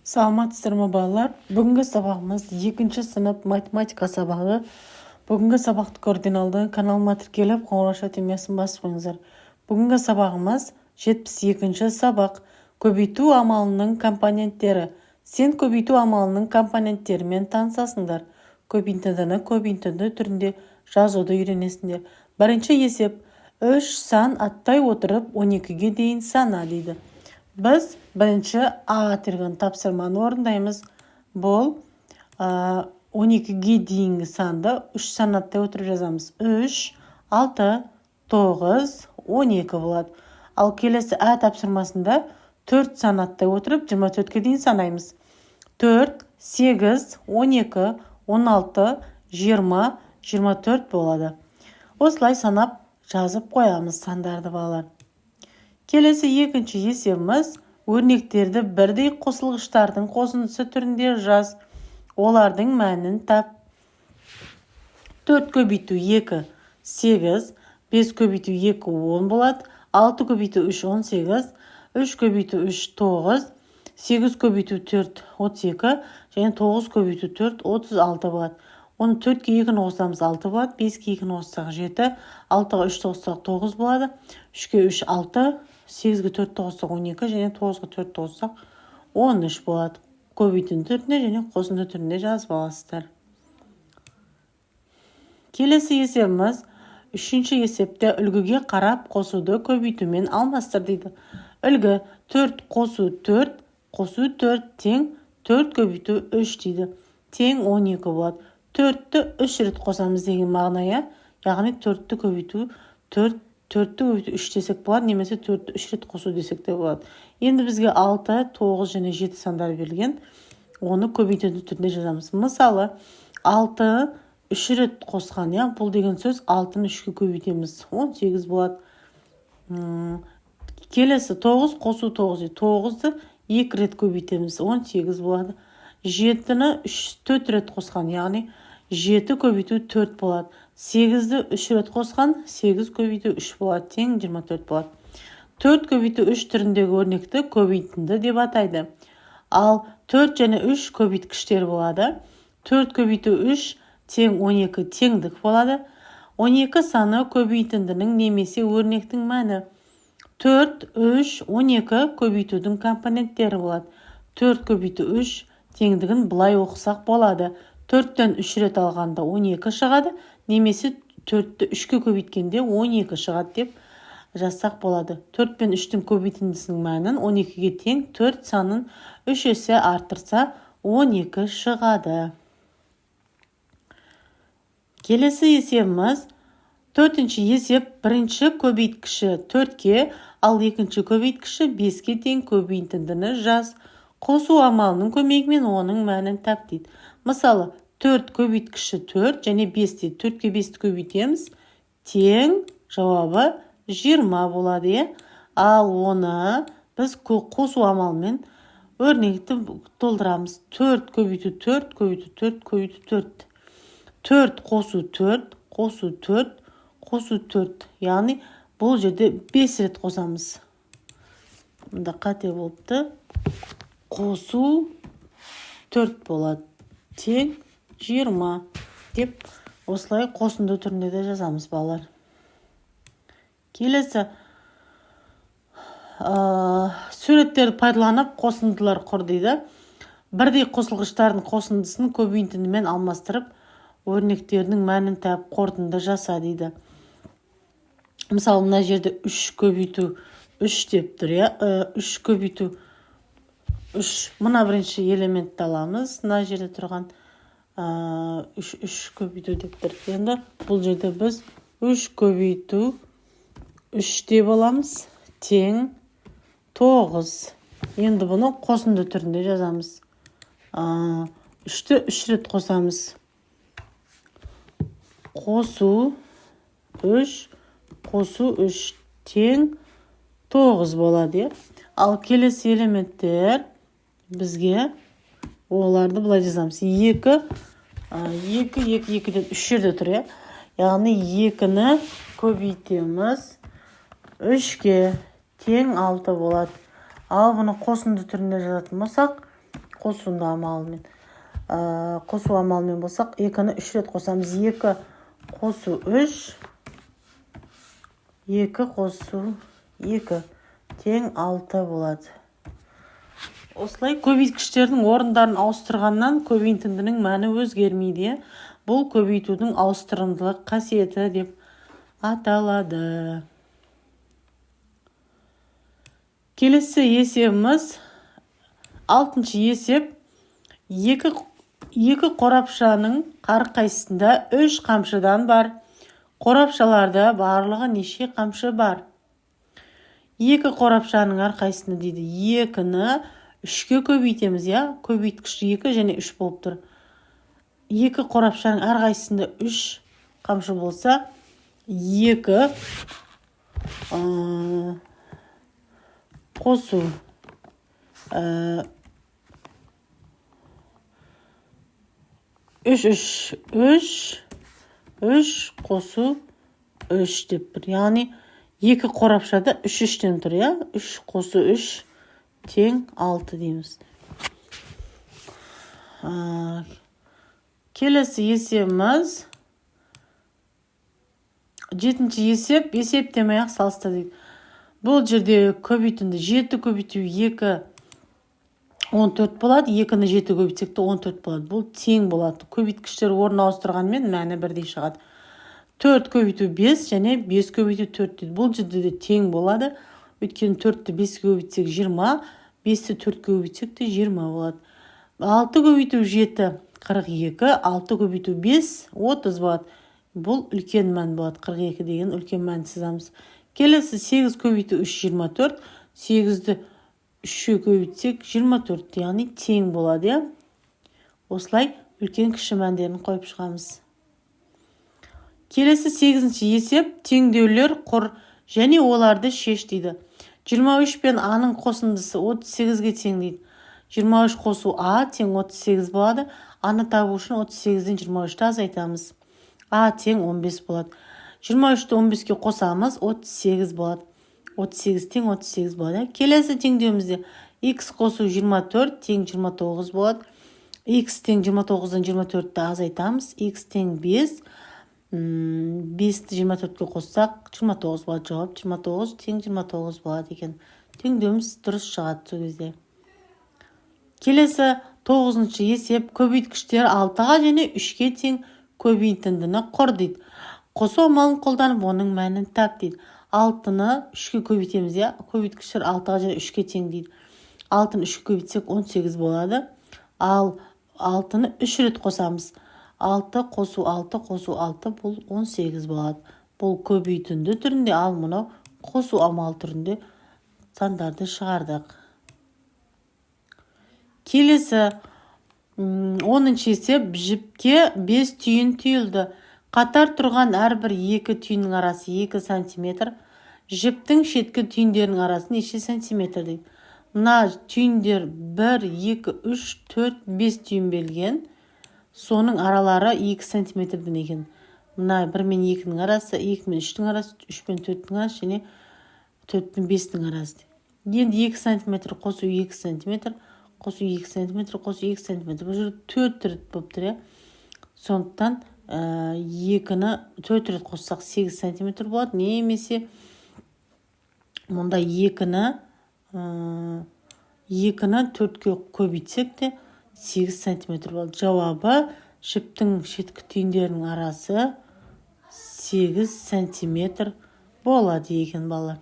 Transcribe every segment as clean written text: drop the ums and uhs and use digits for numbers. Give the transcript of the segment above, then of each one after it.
Саламатсыздар ма балалар? Бүгінгі сабағымыз 2 сынып математика сабағы. Бүгінгі сабақты көрден алды. Каналыма тіркеліп, қоңырауша түймесін басып қойыңыздар. Бүгінгі сабағымыз 72 сабақ. Көбейту амалының компоненттері. Сен көбейту амалының компоненттерімен танысасыңдар. Көбейтінді түрінде жазуды үйренесіңдер. Бірінші есеп: 3 сан аттай отырып 12-ге дейін сана дейді. Біз бірінші А терген тапсырманы орындаймыз. Бұл 12-ге дейінгі санды 3 санаттай отырып жазамыз. 3, 6, 9, 12 болады. Ал келесі А тапсырмасында 4 санаттай отырып 24-ге дейін санаймыз. 4, 8, 12, 16, 20, 24 болады. Осылай санап жазып қоямыз сандарды балалар. Келесі екінші есебіміз: өрнектерді бірдей қосылғыштардың қосындысы түрінде жаз. Олардың мәнін тап. 4 көбейту 2 8, 5 көбейту 2 10 болады. 6 көбейту 3 18, 3 көбейту 3 9, 8 көбейту 4 32 және 9 көбейту 4 36 болады. Оны 4-ке 2-ні қосамыз 6 болады, 5-ке 2-ні қоссақ 7, 6-ға 3-ті қоссақ 9 болады, 3-ке 3 6, 8-ге 4-ті қоссақ 12 және 9-ға 4-ті қоссақ 13 болады. Көбейтін түрінде және қосынды түрінде жазып аласыздар. Келесі есебіміз: үшінші есепте үлгіге қарап қосуды көбейтумен алмастыр дейді. Үлгі: 4 қосу 4 қосу 4 тең 4 көбейту 3 дейді. Тең 12 болады. 4-ті 3 рет қосамыз деген мағынaya, яғни 4-ті көбейту 4, 4-ті көбейту 3 десек болады, немесе 4-ті 3 рет қосу десек те болады. Енді бізге 6, 9 және 7 сандар берілген. Оны көбейтінді түрінде жазамыз. Мысалы, 6 3 рет қосқан, бұл деген сөз 6-ны 3-ке көбейтеміз. 18 болады. Келесі 9 қосу 9, 9-ды 2 рет көбейтеміз. 18 болады. 7-ні 4 рет қосқан, яғни 7 көбейту 4 болады. 8-ді 3 рет қосқан, 8 көбейту 3 болады, тең 24 болады. 4 көбейту 3 түріндегі өрнекті көбейтінді деп атайды. Ал 4 және 3 көбейткіштер болады. 4 көбейту 3 тең 12 теңдік болады. 12 саны көбейтіндінің немесе өрнектің мәні. 4, 3, 12 көбейтудің компоненттері болады. 4 көбейту 3 теңдігін былай оқысақ болады. 4-тен 3 рет алғанда 12 шығады, немесе 4-ті 3-ке көбейткенде 12 шығады деп жазсақ болады. 4 пен 3-тің көбейтіндісінің мәнін 12-ге тең 4 санын 3 есе арттырса 12 шығады. Келесі есебіміз: 4-ші есеп: бірінші көбейткіші 4-ке, ал екінші көбейткіші 5-ке тең көбейтіндіні жаз. Қосу амалының көмегімен оның мәнін тап дейді. Мысалы, 4 көбейткіші 4 және 5-те 4-ке 5-ті көбейтеміз, тең жауабы 20 болады. Ал оны біз қосу амалымен өрнекті толтырамыз. 4 көбейту 4 көбейту 4 көбейту 4. 4 қосу 4 қосу 4 қосу 4. Яғни бұл жерде 5 рет қосамыз. Мұнда қате болыпты. Қосу 4 болады, тең 20 деп осылай қосынды түрінде де жазамыз балалар. Келесі суреттерді пайдаланып қосындылар құр дейді. Бірдей қосылғыштардың қосындысын көбейтіндімен алмастырып, өрнектердің мәнін тап, қорытынды жаса дейді. Мысалы, мына жерде 3 көбейту 3 деп тұр, 3 көбейту 3. Мына бірінші элементті аламыз. Мына жерде тұрған 3 көбейту деп тұр. Енді бұл жерде біз 3 көбейту 3 деп аламыз, тең 9. Енді бұны қосынды түрінде жазамыз. 3-ті 3 рет қосамыз. Қосу 3 қосу 3 тең 9 болады. Ал келесі элементтер бізге оларды былай жазамыз. 2 2-ден 3 жерде тұр. Яғни 2-ні көбейтеміз 3-ке тең 6 болады. Ал бұны қосынды түрінде жазатын болсақ, қосуында амалымен. Қосу амалымен болсақ, 2-ні 3 рет қосамыз. 2 қосу 3, 2 қосу 2 тең 6 болады. Осылай көбейткіштердің орындарын ауыстырғаннан көбейтіндінің мәні өзгермейді. Бұл көбейтудің ауыстырымдылық қасиеті деп аталады. Келесі есебіміз 6-шы есеп. Екі қорапшаның әрқайсысында 3 қамшыдан бар. Қорапшаларда барлығы неше қамшы бар? 2 қорапшаның әрқайсысында дейді. 2-ні 3-ке көбейтеміз, көбейткіш 2 және 3 болып тұр. 2 қорапшаның әрқайсысында 3 қамшы болса, 2 қосу 3 қосу 3 деп бір. Яғни 2 қорапшада 3-3-тен тұр, 3 қосу 3 тең 6 дейміз. Келесі есебіміз 7-ші есеп, есептемей-ақ салыстыр дейді. Бұл жерде көбейтінді 7 көбейту 2 14 болады, 2-ні 7 көбейтсек те 14 болады. Бұл тең болады. Көбейткіштер орын ауыстырғанмен мәні бірдей шығады. 4 көбейту 5 және 5 көбейту 4 дейді. Бұл жерде де тең болады. Өйткені 4-ті 5-ке көбейтсек 20, 5-ті 4-ке көбейтсек те 20 болады. 6 көбейту 7 42, 6 көбейту 5 30 болады. Бұл үлкен мән болады. 42 деген үлкен мән сызамыз. Келесі 8 көбейту 3 24, 8-ді 3-ке көбейтсек 24, яғни тең болады. Осылай үлкен кіші мәндерін қойып шығамыз. Келесі 8-ші есеп теңдеулер құр және оларды шеш дейді. 23 пен А-ның қосындысы 38-ге тең дейді. 23 қосу А тең 38 болады. А-ны табу үшін 38-ден 23-ті азайтамыз. А тең 15 болады. 23-ті 15-ке қосамыз, 38 болады. 38 тең 38 болады. Келесі теңдеуімізде X қосу 24 тең 29 болады. X тең 29-дан 24-ті азайтамыз. X тең 5. 5-ті 24-ке қоссақ 29 болады. Жауап 29 тең 29 болады екен. Теңдеуіміз дұрыс шығады сол кезде. Келесі 9-шы есеп көбейткіштер 6-ға және 3-ке тең көбейтіндіні құр дейді. Қосу амалын қолданып оның мәнін тап дейді. 6-ны 3-ке көбейтеміз, көбейткіштер 6-ға және 3-ке тең дейді. 6-ны 3-ке көбейтсек 18 болады. Ал 6-ны 3 рет қосамыз. 6 қосу 6 қосу 6 бұл 18 болады. Бұл көбейтінді түрінде, ал мұнау қосу амал түрінде сандарды шығардық. Келесі 10-шы есеп жіпке 5 түйін түйілді. Қатар тұрған әрбір 2 түйіннің арасы 2 см. Жіптің шеткі түйіндерінің арасы неше сантиметр дейді. Мына түйіндер 1, 2, 3, 4, 5 түйін берілген. Соның аралары 2 сантиметрден екен. Мына 1 мен 2-ның арасы, 2 мен 3-дің арасы, 3 мен 4-дің арасы және 4 мен 5-дің арасы. Енді 2 сантиметр қосу 2 сантиметр, қосу 2 сантиметр, қосу 2 сантиметр. Бұл жерде 4 рет болып тұр. Сондықтан 2-ні 4 рет қоссақ 8 сантиметр болады. Немесе мұнда 2-ні 4-ке көбейтсек те 8 сантиметр болады. Жауабы жіптің шеткі түйіндерінің арасы 8 сантиметр болады екен балалар.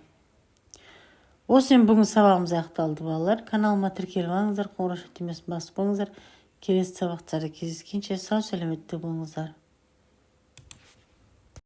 Осымен бүгін сабағымыз аяқталды балалар. Каналыма тіркеліп алыңыздар, қоңырау түймесін басып қойыңыздар. Келесі сабақтарда кездескенше сау сәлеметте болыңыздар.